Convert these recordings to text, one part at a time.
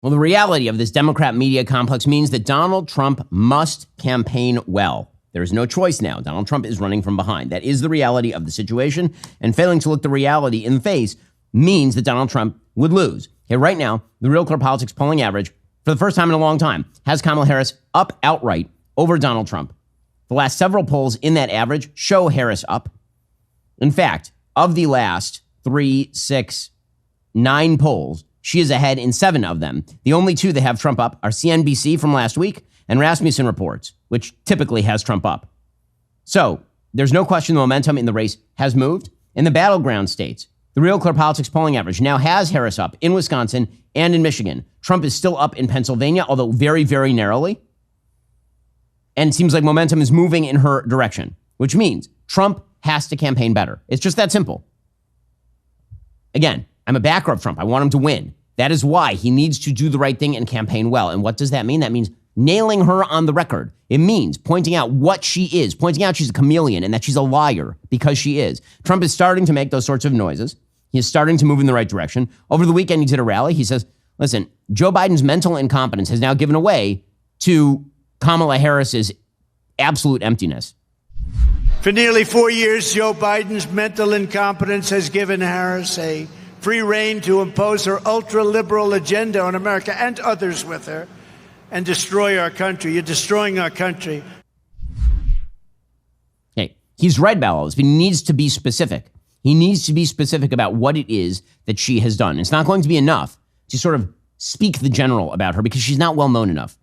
Well, the reality of this Democrat media complex means that Donald Trump must campaign well. There is no choice now. Donald Trump is running from behind. That is the reality of the situation, and failing to look the reality in the face means that Donald Trump would lose. Okay, right now, the Real Clear Politics polling average, for the first time in a long time, has Kamala Harris up outright over Donald Trump. The last several polls in that average show Harris up. In fact, of the last 3, 6, 9 polls, she is ahead in 7 of them. The only 2 that have Trump up are CNBC from last week and Rasmussen Reports, which typically has Trump up. So there's no question the momentum in the race has moved. In the battleground states, the Real Clear Politics polling average now has Harris up in Wisconsin and in Michigan. Trump is still up in Pennsylvania, although very, very narrowly. And it seems like momentum is moving in her direction, which means Trump has to campaign better. It's just that simple. Again, I'm a backer of Trump. I want him to win. That is why he needs to do the right thing and campaign well. And what does that mean? That means nailing her on the record. It means pointing out what she is, pointing out she's a chameleon and that she's a liar because she is. Trump is starting to make those sorts of noises. He is starting to move in the right direction. Over the weekend, he did a rally. He says, listen, Joe Biden's mental incompetence has now given away to Kamala Harris's absolute emptiness. For nearly 4 years, Joe Biden's mental incompetence has given Harris a free rein to impose her ultra-liberal agenda on America and others with her and destroy our country. You're destroying our country. Hey, he's right about all this, but he needs to be specific. He needs to be specific about what it is that she has done. It's not going to be enough to sort of speak the general about her because she's not well known enough.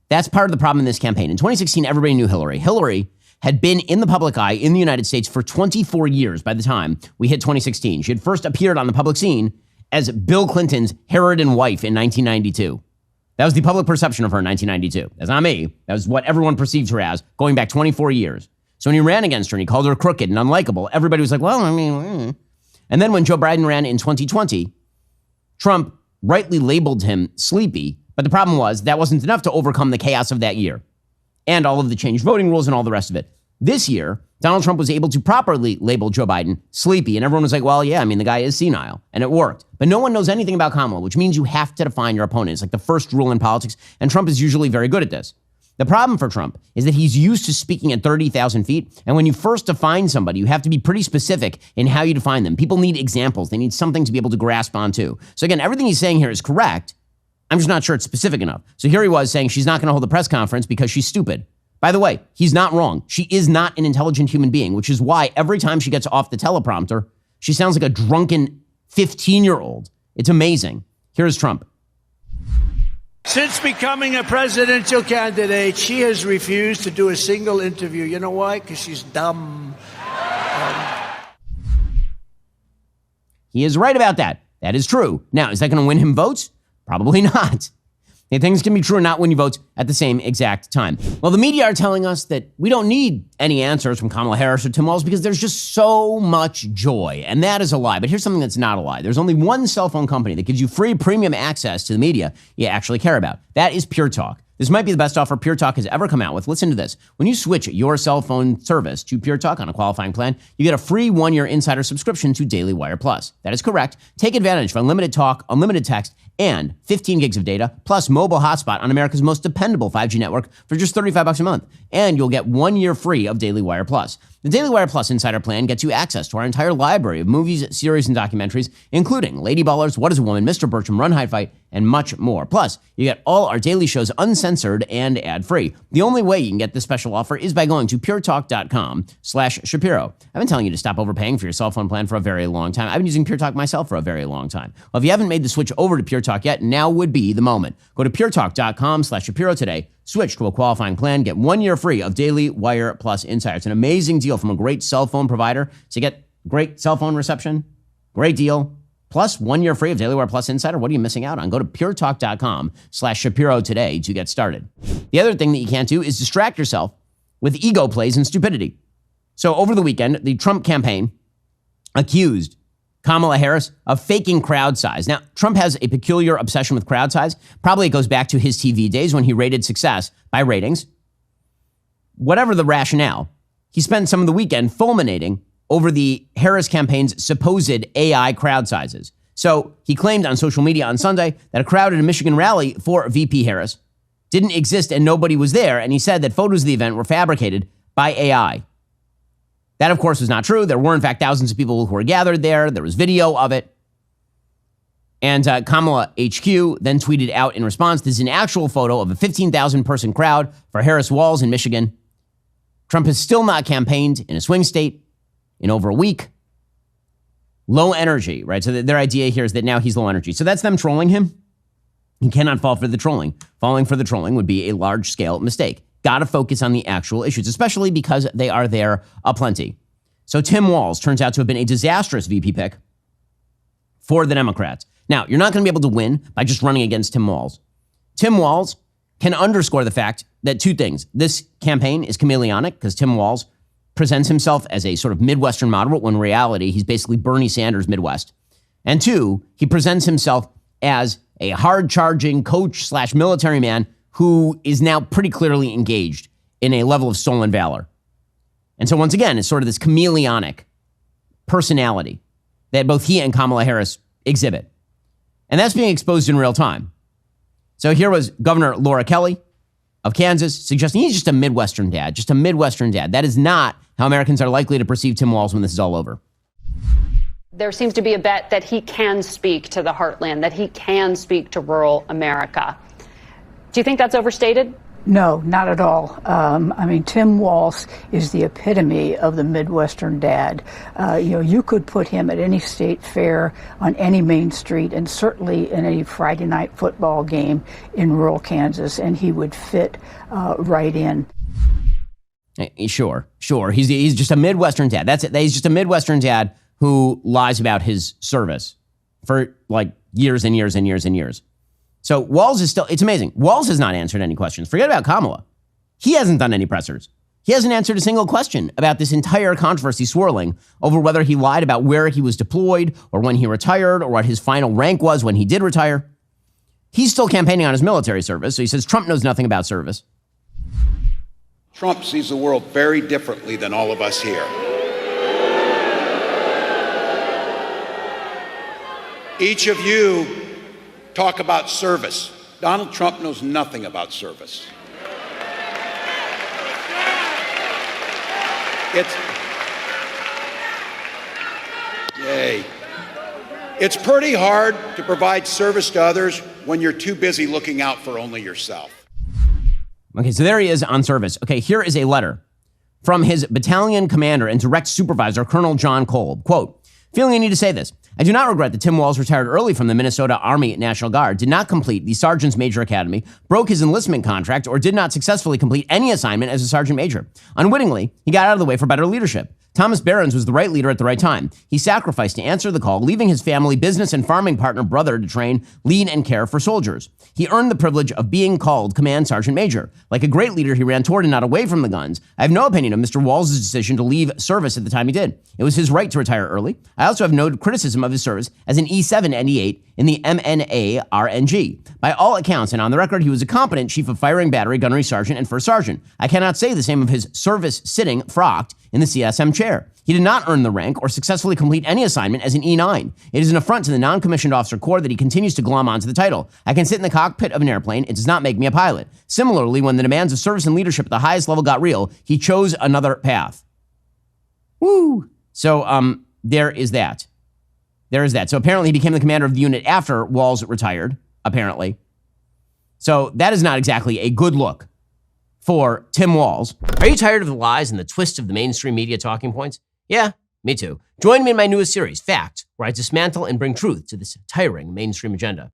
That's part of the problem in this campaign. In 2016, everybody knew Hillary. Hillary had been in the public eye in the United States for 24 years by the time we hit 2016. She had first appeared on the public scene as Bill Clinton's harridan wife in 1992. That was the public perception of her in 1992. That's not me. That was what everyone perceived her as going back 24 years. So when he ran against her and he called her crooked and unlikable, everybody was like, well, I mean. And then when Joe Biden ran in 2020, Trump rightly labeled him sleepy. But the problem was that wasn't enough to overcome the chaos of that year and all of the changed voting rules and all the rest of it. This year, Donald Trump was able to properly label Joe Biden sleepy. And everyone was like, well, yeah, I mean, the guy is senile. And it worked. But no one knows anything about Kamala, which means you have to define your opponent. It's like the first rule in politics. And Trump is usually very good at this. The problem for Trump is that he's used to speaking at 30,000 feet. And when you first define somebody, you have to be pretty specific in how you define them. People need examples. They need something to be able to grasp onto. So again, everything he's saying here is correct. I'm just not sure it's specific enough. So here he was saying she's not going to hold a press conference because she's stupid. By the way, he's not wrong. She is not an intelligent human being, which is why every time she gets off the teleprompter, she sounds like a drunken 15-year-old. It's amazing. Here's Trump. Since becoming a presidential candidate, she has refused to do a single interview. You know why? Because she's dumb. He is right about that. That is true. Now, is that going to win him votes? Probably not. Things can be true and not win you votes at the same exact time. Well, the media are telling us that we don't need any answers from Kamala Harris or Tim Walz because there's just so much joy. And that is a lie. But here's something that's not a lie. There's only one cell phone company that gives you free premium access to the media you actually care about. That is Pure Talk. This might be the best offer Pure Talk has ever come out with. Listen to this. When you switch your cell phone service to Pure Talk on a qualifying plan, you get a free 1-year insider subscription to Daily Wire Plus. That is correct. Take advantage of unlimited talk, unlimited text, and 15 gigs of data, plus mobile hotspot on America's most dependable 5G network for just $35 a month. And you'll get 1 year free of Daily Wire Plus. The Daily Wire Plus Insider Plan gets you access to our entire library of movies, series, and documentaries, including Lady Ballers, What is a Woman, Mr. Bertram, Run, Hide, Fight, and much more. Plus, you get all our daily shows uncensored and ad-free. The only way you can get this special offer is by going to puretalk.com/Shapiro. I've been telling you to stop overpaying for your cell phone plan for a very long time. I've been using Pure Talk myself for a very long time. Well, if you haven't made the switch over to Pure Talk yet, now would be the moment. Go to puretalk.com/Shapiro today. Switch to a qualifying plan. Get 1 year free of Daily Wire Plus Insider. It's an amazing deal from a great cell phone provider. So you get great cell phone reception, great deal, plus 1 year free of Daily Wire Plus Insider. What are you missing out on? Go to puretalk.com/Shapiro today to get started. The other thing that you can't do is distract yourself with ego plays and stupidity. So over the weekend, the Trump campaign accused Kamala Harris of faking crowd size. Now, Trump has a peculiar obsession with crowd size. Probably it goes back to his TV days when he rated success by ratings. Whatever the rationale, he spent some of the weekend fulminating over the Harris campaign's supposed AI crowd sizes. So he claimed on social media on Sunday that a crowd at a Michigan rally for VP Harris didn't exist and nobody was there. And he said that photos of the event were fabricated by AI. That, of course, was not true. There were, in fact, thousands of people who were gathered there. There was video of it. And Kamala HQ then tweeted out in response, this is an actual photo of a 15,000 person crowd for Harris Walls in Michigan. Trump has still not campaigned in a swing state in over a week. Low energy, right? So their idea here is that now he's low energy. So that's them trolling him. He cannot fall for the trolling. Falling for the trolling would be a large scale mistake. Got to focus on the actual issues, especially because they are there aplenty. So Tim Walz turns out to have been a disastrous VP pick for the Democrats. Now, you're not going to be able to win by just running against Tim Walz. Tim Walz can underscore the fact that two things. This campaign is chameleonic because Tim Walz presents himself as a sort of Midwestern moderate when in reality he's basically Bernie Sanders Midwest. And two, he presents himself as a hard-charging coach/military man who is now pretty clearly engaged in a level of stolen valor. And so once again, it's sort of this chameleonic personality that both he and Kamala Harris exhibit. And that's being exposed in real time. So here was Governor Laura Kelly of Kansas suggesting he's just a Midwestern dad, just a Midwestern dad. That is not how Americans are likely to perceive Tim Walz when this is all over. There seems to be a bet that he can speak to the heartland, that he can speak to rural America. Do you think that's overstated? No, not at all. Tim Walz is the epitome of the Midwestern dad. You could put him at any state fair on any main street and certainly in a Friday night football game in rural Kansas, and he would fit right in. Sure. He's just a Midwestern dad. That's it. He's just a Midwestern dad who lies about his service for like years and years and years and years. So Walz is still, it's amazing. Walz has not answered any questions. Forget about Kamala. He hasn't done any pressers. He hasn't answered a single question about this entire controversy swirling over whether he lied about where he was deployed or when he retired or what his final rank was when he did retire. He's still campaigning on his military service. So he says Trump knows nothing about service. Trump sees the world very differently than all of us here. Each of you talk about service. Donald Trump knows nothing about service. It's pretty hard to provide service to others when you're too busy looking out for only yourself. Okay, so there he is on service. Okay, here is a letter from his battalion commander and direct supervisor, Colonel John Kolb. Quote, feeling I need to say this. I do not regret that Tim Walz retired early from the Minnesota Army National Guard, did not complete the Sergeant's Major Academy, broke his enlistment contract, or did not successfully complete any assignment as a Sergeant Major. Unwittingly, he got out of the way for better leadership. Thomas Behrens was the right leader at the right time. He sacrificed to answer the call, leaving his family, business, and farming partner brother to train, lead, and care for soldiers. He earned the privilege of being called Command Sergeant Major. Like a great leader, he ran toward and not away from the guns. I have no opinion of Mr. Walz's decision to leave service at the time he did. It was his right to retire early. I also have no criticism of his service as an E7 and E8 in the MNA RNG. By all accounts and on the record, he was a competent Chief of Firing Battery, Gunnery Sergeant, and First Sergeant. I cannot say the same of his service sitting frocked in the CSM chair. He did not earn the rank or successfully complete any assignment as an E9. It is an affront to the non-commissioned officer corps that he continues to glom onto the title. I can sit in the cockpit of an airplane. It does not make me a pilot. Similarly, when the demands of service and leadership at the highest level got real, he chose another path. Woo! So, there is that. There is that. So apparently he became the commander of the unit after Walz retired, apparently. So that is not exactly a good look for Tim Walz. Are you tired of the lies and the twists of the mainstream media talking points? Yeah, me too. Join me in my newest series, Fact, where I dismantle and bring truth to this tiring mainstream agenda.